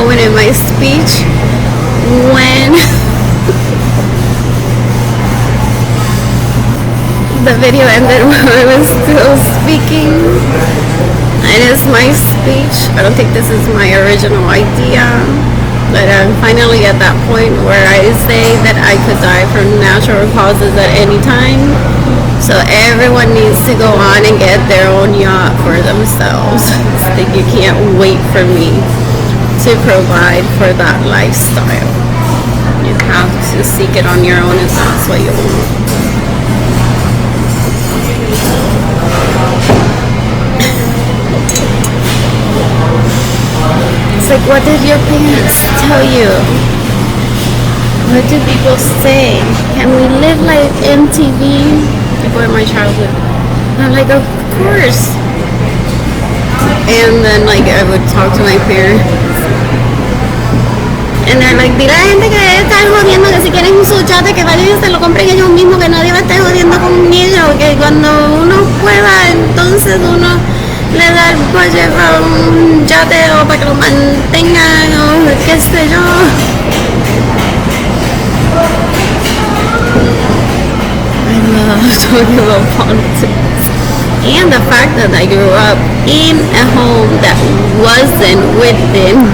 moment in my speech when the video ended while I was still speaking. And it's my speech. I don't think this is my original idea, but I'm finally at that point where I say that I could die from natural causes at any time. So everyone needs to go on and get their own yacht for themselves. I think you can't wait for me to provide for that lifestyle. You have to seek it on your own if that's what you want. It's like, what did your parents tell you? What do people say? Can we live like MTV? People in my childhood. I'm like, of course. And then like I would talk to my parents. And they're like, dile a la gente que debe estar jodiendo, que si quieren su yate que vayan y se lo compren ellos mismos, que nadie va a estar jodiendo con un niño, que cuando uno pueda, entonces uno le da el budget para un yate o para que lo mantengan o qué sé yo. I love talking about politics. And the fact that I grew up in a home that wasn't within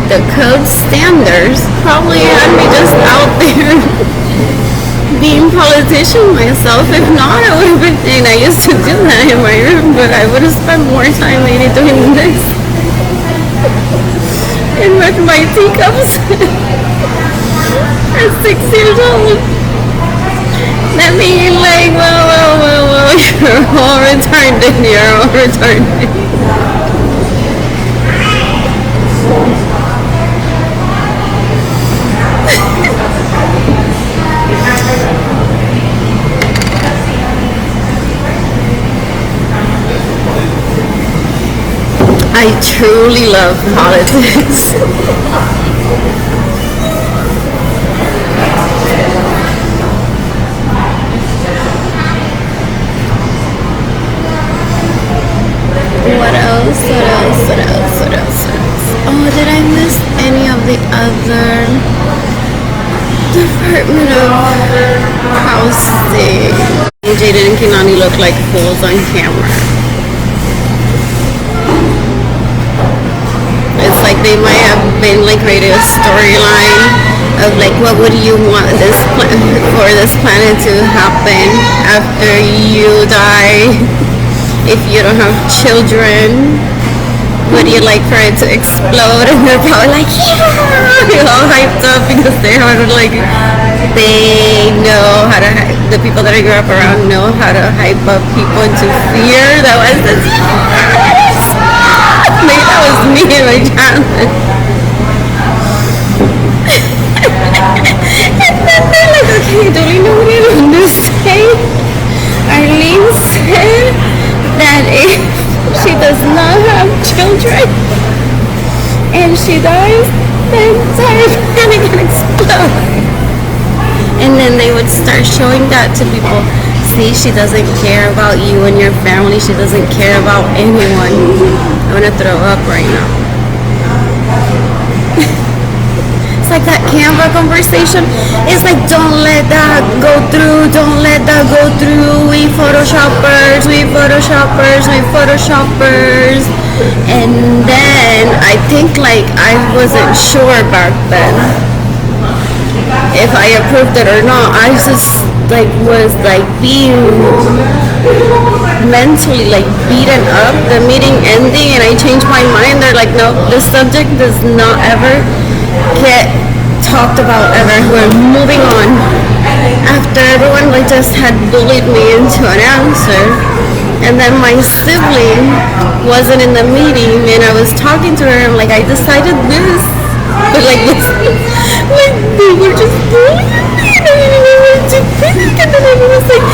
the code standards probably had me just out there being politician myself. If not, I would have been, and I used to do that in my room, but I would have spent more time maybe doing this and with my teacups at 6 years old. That being like, well, you're all retarded, I truly love politics. What else? Oh, did I miss any of the other Department of Housing? Jaden and Kinani look like fools on camera. It's like they might have been like creating a storyline of like, what would you want for this planet to happen after you die? If you don't have children, would you like for it to explode? And they're probably like, yeah, all hyped up because they know how to, the people that I grew up around know how to hype up people into fear. That was this, yes! Maybe that was me in my childhood. And then they're like, okay, do we know what you're going to say? Arlene said that if she does not have children and she dies, the entire planet can explode. And then they would start showing that to people. See, she doesn't care about you and your family. She doesn't care about anyone. I'm gonna throw up right now. It's like that Canva conversation. It's like, don't let that go through. Don't let that go through. We photoshoppers. And then I think like I wasn't sure back then if I approved it or not. I just like was like being mentally like beaten up. The meeting ending and I changed my mind. They're like, no, this subject does not ever get talked about ever. We're moving on. After everyone like just had bullied me into an answer, and then my sibling wasn't in the meeting and I was talking to her. I'm like, I decided this, but like this, like they were just bullying me and I went to think, and then it was like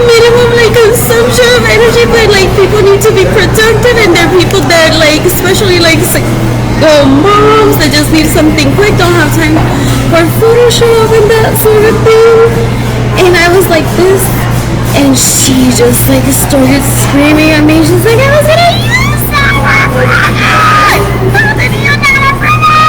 minimum like consumption of energy, but like people need to be protected, and there are people that like, especially like moms that just need something quick, don't have time for Photoshop and that sort of thing. And I was like this, and she just like started screaming at me. She's like, I was gonna use that. How did you not for me?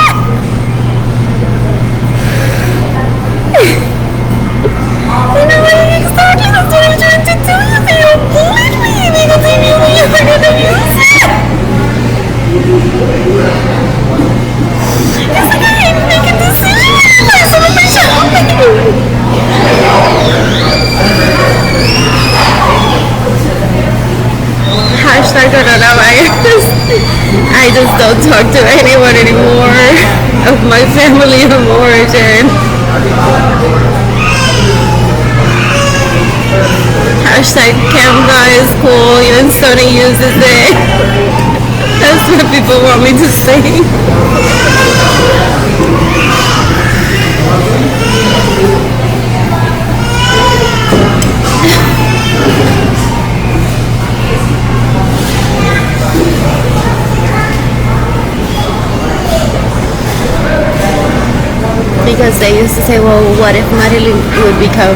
of my family of origin. Hashtag Canada is cool, even Sony uses it. That's what people want me to say. Because they used to say, well, what if Marilyn would become